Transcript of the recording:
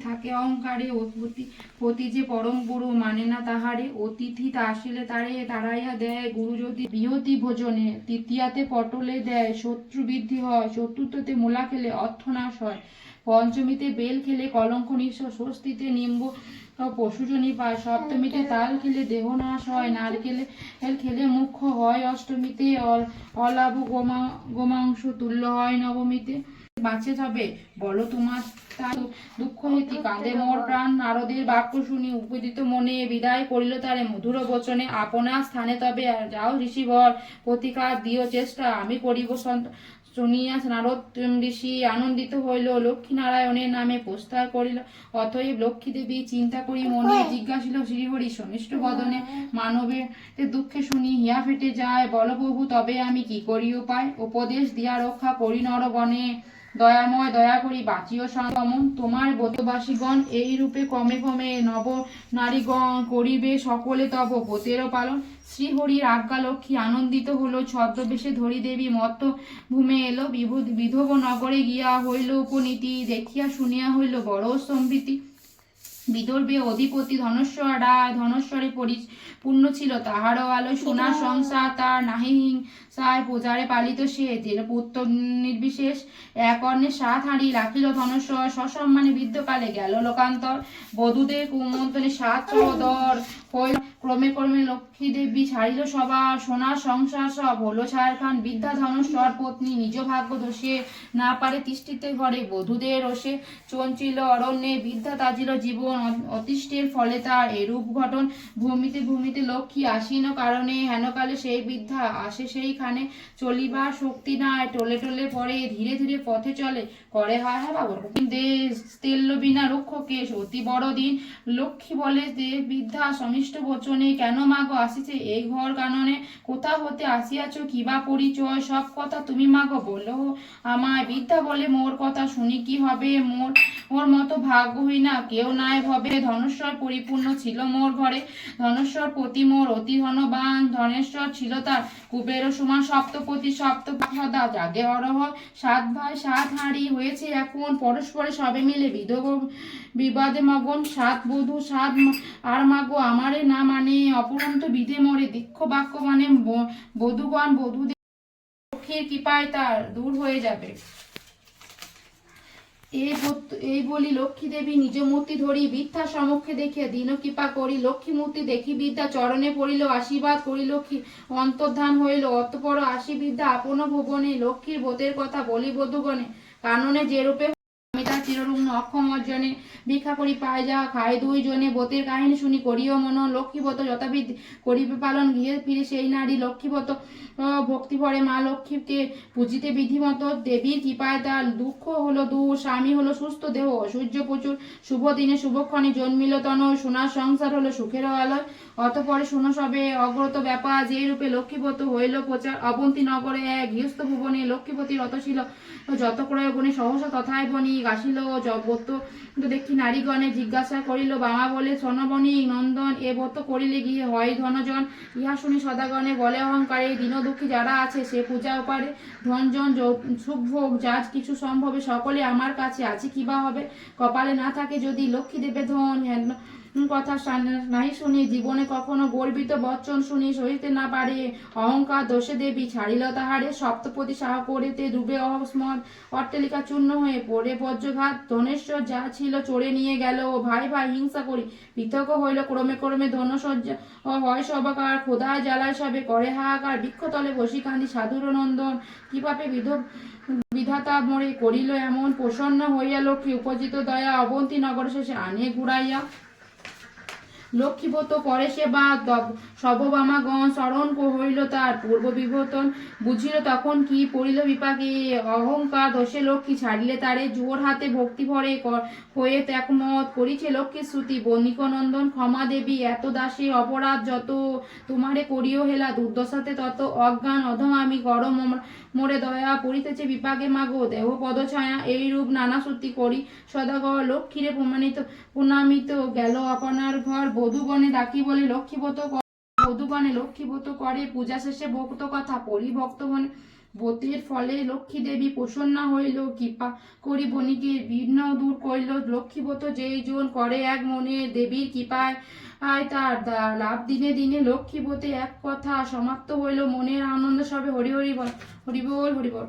থাকে অহংকারে, পতি যে পরম গুরু মানে না তাহারে, অতিথি আসিলে তারে তাড়াইয়া দেয় গুরু যদি বিহতি ভোজনে, তৃতীয়াতে পটলে দেয় শত্রু বৃদ্ধি হয়, চতুর্থতে মূলা খেলে অর্থনাশ হয়, পঞ্চমীতে বেল খেলে কলঙ্ক নিঃস্ব, ষষ্ঠীতে নিম্ব পশুজনী পায়, সপ্তমীতে তাল খেলে দেহ নাশ হয়, নারকেলে খেলে মুখ্য হয়, অষ্টমীতে অলাভ গোমাংস তুল্য হয়, নবমীতে বাঁচে যাবে বলো তোমার তার দুঃখ হেতি কাঁদে মোর প্রাণ, নারদের বাক্য শুনি উপদিত মনে বিদায় করিল তারে মধুর বচনে, আপনার স্থানে তবে যাও ঋষিবর, প্রতিকার দিও চেষ্টা আমি করিব শুনিয়া নারদ ঋষি আনন্দিত হইল, লক্ষ্মী নারায়ণের নামে প্রস্তার করিল, অতএব লক্ষ্মী দেবী চিন্তা করি মনে জিজ্ঞাসিল শ্রীহরি শনিষ্ঠ বদনে, মানবের দুঃখে শুনি হিয়া ফেটে যায়, বল প্রভু তবে আমি কি করি উপায়, উপদেশ দিয়া রক্ষা করি নরবনে, দয়াময় দয়া করি বাঁচিও সংগমন, তোমার ব্রতবাসীগণ এই রূপে ক্রমে ক্রমে নব নারীগণ করিবে সকলে তব ব্রতেরও পালন, শ্রীহরির আজ্ঞা লক্ষ্মী আনন্দিত হলো, ছদ্মবেশে ধরি দেবী মত্ত ভূমে এলো, বিধব নগরে গিয়া হইল উপনীতি, দেখিয়া শুনিয়া হইল বড় স্তম্ভিতি, বিদর্ভে অধিপতি ধনেশ্বর রায়, ধনেশ্বরে পূর্ণ ছিল তাহারও আলো, সোনার সংসার তার নাহি হিংসায় প্রজারে পালিত সে, পুত্র নির্বিশেষ এক অন্নে 7 হাঁড়ি রাখিল ধনেশ্বর, সসম্মানে বৃদ্ধকালে গেল লোকান্তর, বধূদের কুমন্ত্রণে 7 সহোদর হইল, ক্রমে ক্রমে লক্ষ্মী দেবী ছাড়িল সবার, সোনার সংসার সব হলো ছারখান, বৃদ্ধা ধনেশ্বর পত্নী নিজ ভাগ্য দোষে না পারে তিষ্ঠিতে ঘরে, বধূদের রোষে চঞ্চিল অরণ্যে বৃদ্ধা তাজিল জীবন, অতিষ্ঠের ফলে তার এরূপ ঘটন, ভূমিতে ভূমিতে লক্ষ্মী আসীন কারণে, হেনকালে সেই বৃদ্ধা আসে সেইখানে, চলিবার শক্তি নাই টলে টলে পড়ে, ধীরে ধীরে পথে চলে করে হায় হায় বাবু দেশ তেল্য বিনা রুক্ষ কেশ, অতি বড় দিন লক্ষ্মী বলে দে বৃদ্ধা সমিষ্ট বচনে, কেন মাগো আসিছে এই ঘর কাননে, কোথা হতে আসিয়াছ কিবা পরিচয়, সব কথা তুমি মাগো বলো আমায়, বৃদ্ধা বলে মোর কথা শুনি কি হবে, মোর মতো ভাগ্যহীনা কেউ নাই ভবে, ধনেশ্বর পরিপূর্ণ ছিল মোর ঘরে, ধনেশ্বর পতি মোর অতি ধনবান, ধনেশ্বর ছিল তার কুবের সমান, সপ্তপতি সদা জাগে অরহ, 7 ভাই 7 হাঁড়ি হয়েছে এখন, পরস্পরে সবে মিলে বিবাদে মগন, 7 বধূ 7 আর মাগো আমারে না মানে, অপরন্ত বিধে মরে দীক্ষ বাক্য মানে, বধূগণ বধূদের লক্ষ্মীর কৃপায় তার দূর হয়ে যাবে, এই বলি লক্ষ্মী দেবী নিজ মূর্তি ধরি, বৃদ্ধা সমক্ষে দেখিয়া দীন কৃপা করি, লক্ষ্মী মূর্তি দেখি বৃদ্ধা চরণে পড়িল, আশীর্বাদ করি লক্ষ্মী অন্তর্ধান হইল, অতঃপর আসি বৃদ্ধা আপন ভুবনে, লক্ষ্মীর ব্রতের কথা বলি বধূগণে, কাননে যে রূপে আমি তার চিররুগ্ন অক্ষম অর্জনে, ভিক্ষা করি পায় যা খায় 2 জনে, ব্রতের কাহিনী শুনি করিও মন, লক্ষ্মীব্রত যথাবিধ করিবে পালন, গৃহে ফিরে সেই নারী লক্ষ্মীব্রত ভক্তি ভরে মা লক্ষ্মীকে পূজিতে বিধিমত, দেবীর কৃপায় তার দুঃখ হলো দূর, স্বামী হলো সুস্থ দেহ অসূর্য প্রচুর, শুভ দিনে শুভক্ষণে জন্মিল তন, সোনার সংসার হলো সুখের আলয়, অতঃপরে শুনো সবে অগ্রত ব্যাপার, যে রূপে লক্ষ্মীব্রত হইল প্রচার, অবন্তী নগরে এক গৃহস্থ ভুবনে, লক্ষ্মীপতি রত ছিল যত ক্রয় গুণে সহসা তথায় বনি, গাছিল ব্রত দেখি নারীগণে, জিজ্ঞাসা করিল বামা বলে সনবনী নন্দন, এ ব্রত করিলে গিয়ে হয় ধনজন, ইহা শুনি সদাগণে বলে অহংকারে, দীন দুঃখী যারা আছে সে পূজা উপারে, ধনজন সুখভোগ যার কিছু সম্ভবে, সকলে আমার কাছে আছে কিবা হবে, কপালে না থাকে যদি লক্ষ্মী দেবে ধন, কথা নাই শুনি জীবনে কখনো গর্বিত বচ্চন শুনি সহিতে না পারে, অহংকার দোষে দেবী ছাড়িল তাহারে, সপ্তপতি সাহ করিতে ডুবে অস্মদ, অট্টালিকা চূর্ণ হয়ে পড়ে বজ্রঘাত, ধনেশ্বর যা ছিল চড়ে নিয়ে গেল, ভাই ভাই হিংসা করি পৃথক হইল, ক্রমে ক্রমে ধনসজ্জা হয় সবাকার, খোদায় জ্বালায় সবে করে হাহাকার, বৃক্ষতলে বসি কান্দি সাধুর নন্দন, কি পাপে বিধাতা মোরে করিল এমন, প্রসন্ন হইয়া লক্ষ্মী উপজিত দয়া, অবন্তী নগর শেষে আনে ঘুরাইয়া, লক্ষ্মীব্রত করে সে বা সববামাগণ, স্মরণ হইল তার পূর্ব বিবর্তন, বুঝিল তখন কি পড়িল বিপাকে, অহংকার দোষে লক্ষ্মী ছাড়িলে তারে, জোর হাতে ভক্তি ভরে হয়ে একমত করিছে লক্ষ্মীর শ্রুতি, বণিক নন্দন ক্ষমা দেবী এত দাসী অপরাধ যত, তোমারে করিও হেলা দুর্দশাতে তত, অজ্ঞান অধম আমি গরম মোরে দয়া পড়িতেছে বিপাকে মাগো দেহ পদছায়া, এই রূপ নানা শ্রুতি করি সদাগর, লক্ষ্মীরে প্রণামিত গেল আপনার ঘর, বধূগণে ডাকি বলে লক্ষ্মীব্রত বধূগণে লক্ষ্মীব্রত করে, পূজা শেষে ভক্ত কথা পড়ি ভক্তগণে ব্রতের ফলে লক্ষ্মী দেবী প্রসন্না হইল, কৃপা করি বণিকের বিঘ্ন দূর করিল। লক্ষ্মীব্রত যেই জন করে এক মনে, দেবীর কৃপায় তার লাভ দিনে দিনে। লক্ষ্মীব্রতে এক কথা সমাপ্ত হইল, মনের আনন্দ সবে হরি হরি বল, হরি বল, হরি বল।